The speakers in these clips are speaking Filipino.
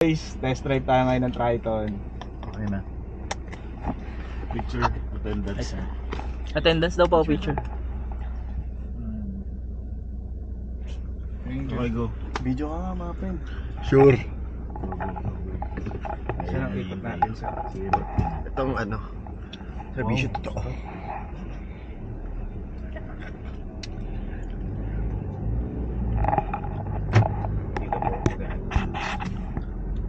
Guys, test drive tayo ngayon ng Triton. Okay na. Picture, attendance. Attendance daw po, picture. Okay, go. Video ka nga mga friend. Sure. Saan ang ikot natin sa Itong ano, servisyo totoo.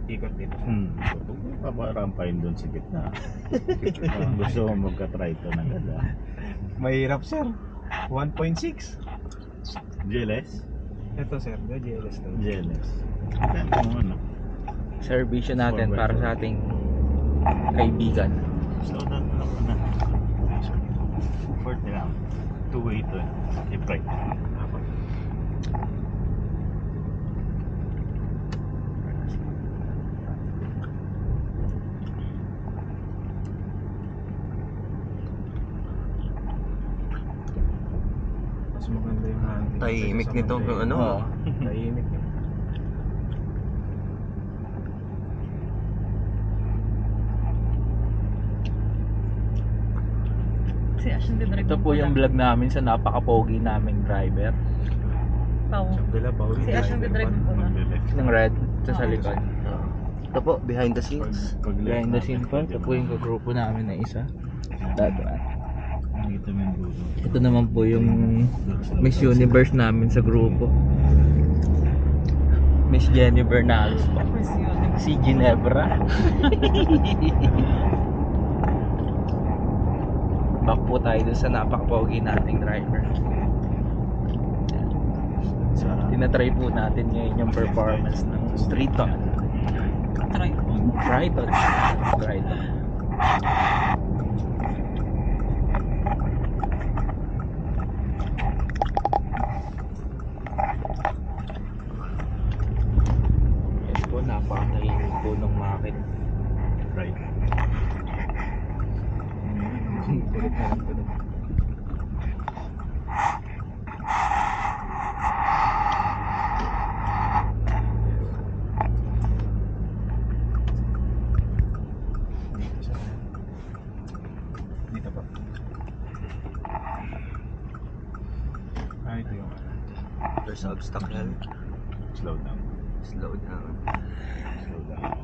ikot dito. Paparampain doon sa gitna. Gusto mo magka-try ito na ganda. Mahirap sir. 1.6. GLS? Ito sir, the GLS to. GLS. Ito mo ano. Servisyo natin para sa ating kaibigan. Slow down lang na. 40 lang. 2-way ito eh. I-break. Mas maganda yung handling. Tahimik nito kung ano. Oo. Tahimik yun. Ito po yung vlog namin sa napaka-pogi naming driver. Pau. Bila pa ulit. Si Ash yung drive mo na. Maglileft. Ng red sa likod. Ito po, behind the scenes. Behind the scene po, ito po yung kagrupo namin na isa. Dadaan. Nakita mo yung dulo. Ito naman po yung Miss Universe namin sa grupo. Miss Jenny Bernales po. Si Ginebra. Back po tayo dun sa napaka-pogi nating driver. Tinatry po natin ngayon yung performance ng Triton. Triton. Yes po, napakatahimik po ng makina. Right. Kulit na lang kulit. Dito pa. Ito yung There's obstacle. Slow down. Slow down. Slow down.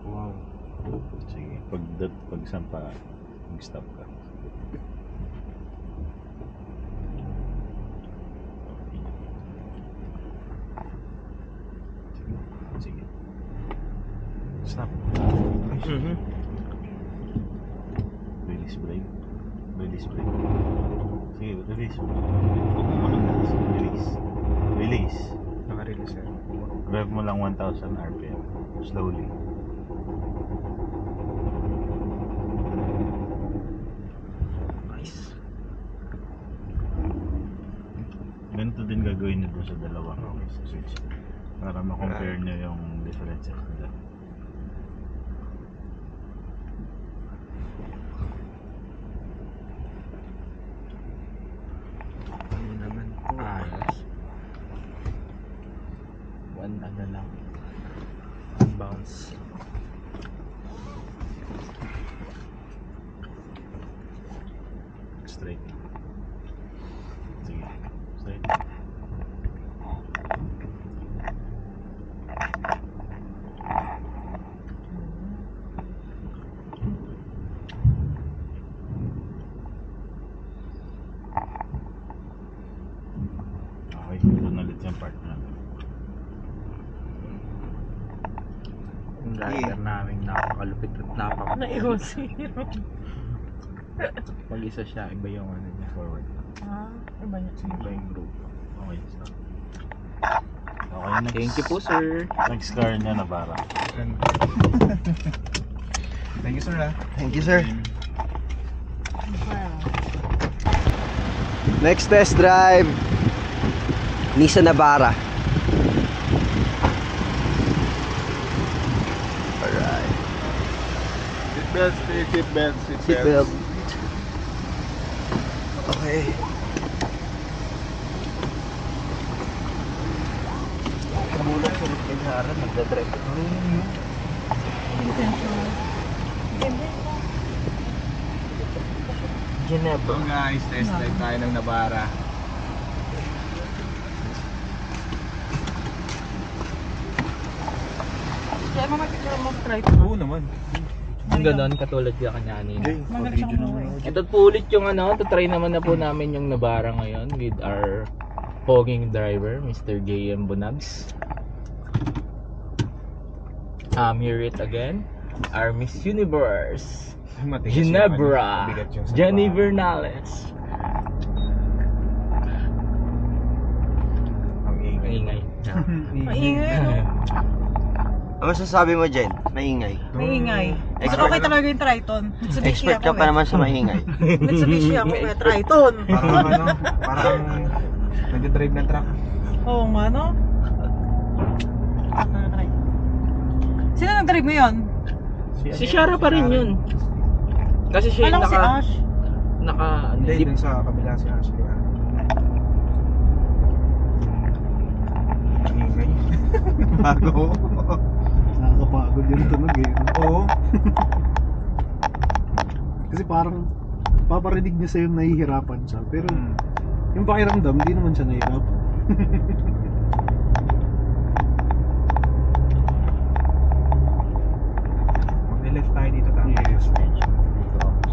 Wow. Sige. Pag sampa, mag-stop ka. Sige. stop. Release brake. Release brake. Sige, release. Huwag mo makalas. Release. Release. Naka-release sir. Rev mo lang 1,000 RPM. Slowly. Nice. Ganito din gagawin nyo doon sa dalawang switch. Para ma-compare nyo yung differences nila. Ano naman po? Ayos. One ano lang. One bounce. Straight. Sige. Straight. Okay, doon ulit yung part na. Yung driver namin napakalupit at Nairo-zero. Pag isa siya, iba yung ano niya. Forward. Iba niya. Iba yung group. Okay, stop. Okay, next. Thank you po, sir. Next car niya na para. Thank you sir ha. Thank you, sir. Next test drive, Nissan Navara. Alright. Seatbelt. Okay. Bulan, sulit kay Sara, nagdadrive. Intentional. Ganda yun. Ginebra. So guys, test drive tayo ng Navara. Kaya mo mag-picture mo try. Oo naman. Yung ganon, katulad ka kanya kanina. Maganda siyang buhay. Ito po ulit yung ano, try naman na po namin yung Navara ngayon with our poging driver, Mr. JM Bunags. Here it again, our Miss Universe, Ginebra, Jenny Bernales. Ang ingay. Ingay. Maingay, no? Ano masasabi mo, Jen? Maingay. Maingay. Mas Expert. okay talaga yung Triton. Mitsubishi Expert ako ka pa eh. naman sa maingay. Mitsubishi ako eh, Triton. Parang ano, parang nag-drive ng truck. Oo nga, no? Sino nag-drive mo yun? Si Shara pa rin yun. Kasi siya yung Alam ko si Ash. Hindi, Hindi, dun sa kabila si Ashley. Ang ingay. Bago. Nakakapagod yung tunog eh. Oo. Kasi parang paparinig niya sa'yo nahihirapan siya. Pero Hmm. yung pakiramdam, hindi naman siya nahihirapan. Mag-left tayo dito tama. Yes.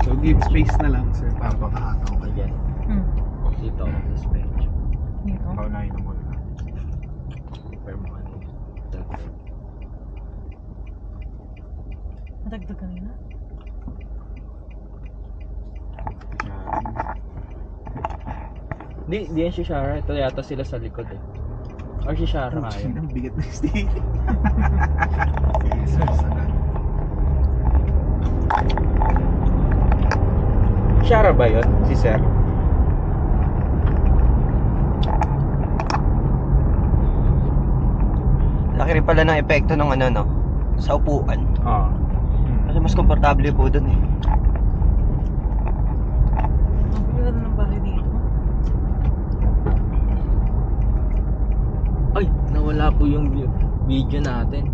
So give space na lang sir para makahataw ka dyan. Hmm. dito ako sa suspension. Dito. Paunahin na muna. Prepare mo kanina. Nadagdag kanina. Di yan si Shara. Ito yata sila sa likod eh. Or si Shara nga yun. Ang bigat na steering. Shara ba yun? Si Sir? Laki rin pala ng epekto ng ano, no? Sa upuan. Oo. Kasi mas komportable po dun eh. Ang ganda ng bahay dito. Ay, nawala po yung video natin.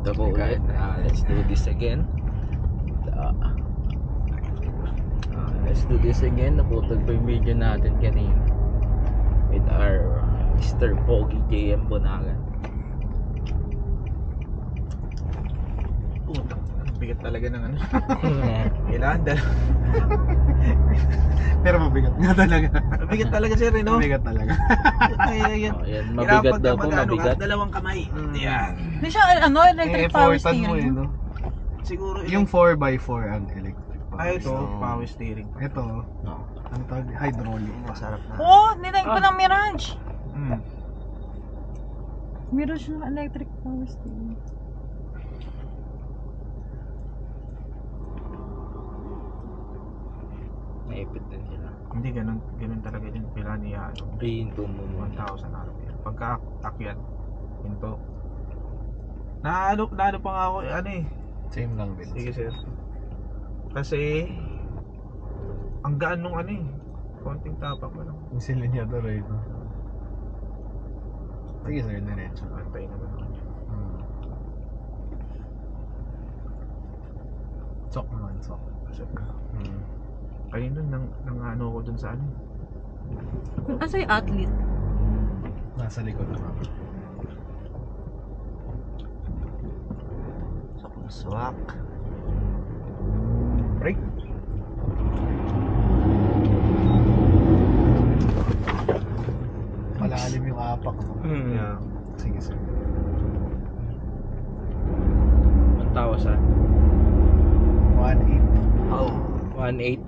Ito po ulit. Let's do this again. Let's do this again. Naputol po yung video natin kanina. With our Mr. Pogi JM Bonagan. Puta, ang bigat talaga ng ano. Kailangan dalawa. Pero mabigat nga talaga. Mabigat talaga sir, no? Mabigat talaga. Ay, Oh, yan. Mabigat daw po, mabigat. Dalawang kamay. Yan. Hindi siya, ano, electric power Effortan mo steering. no? Siguro Yung 4x4 ang electric power. ay ito, So, power steering. Ito, ano tawag? Hydraulic pa. Masarap na. Oo, nilagay ko ng Mirage. Mm. Mirage na electric power steering. Naipit din sila. Hindi ganun talaga din pila niya ano. 3 into mo 1,000 RPM. Pagka akyat, into. Naano pa nga ako, ano eh. Same lang din. Sige sir. Kasi, ang gaan nung ano eh. Konting tapak mo lang. Yung silinyador eh. No? Sige sir, diretso. Antay naman ako. Sok naman, sok. Kasi, kanina nang ano ko dun sa ano. Asa yung athlete? Nasa likod naman. Sok na swak. Break. Malalim yung apak. No? Yeah. Sige sir. Ang tawa sa 1.8. Oh. 1.8.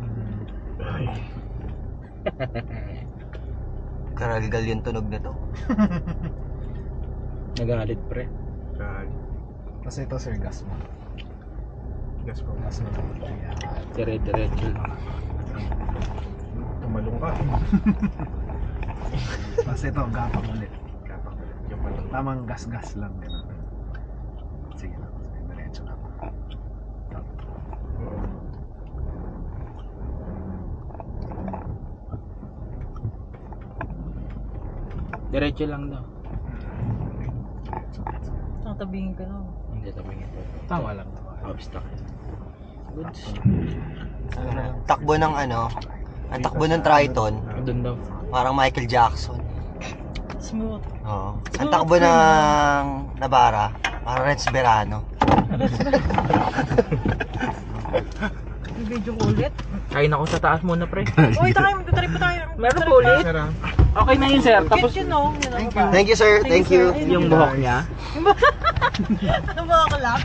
Ay. Karagal yung tunog na to. Nagalit pre. Kag. Kasi ito sir, gas mo. Gas ko. Gas mo. Ayan. Dire-diretso lang. Tumalong ka. Kasi ito, gapang ulit. Kapag yung malong. Tamang gas-gas lang. Ganun. Sige lang, sige, diretso lang. Diretso lang daw. Kailangan tabihin ka lang. Hindi tabi ito. Tama lang. Obstacle. Goods. Takbo ng ano, ang takbo ng Triton, Doon daw. parang Michael Jackson. Smooth. Oo. Ang takbo ng Navara, parang Reds Verano. May video ko ulit. Kain ako sa taas muna, pre. Uy, tayo, magtatrip pa tayo. Meron po ulit? Okay na yun, sir. Tapos Cute yun, no? Yun, Thank you, sir. Thank you. sir. yung buhok niya. Ano ba kalap?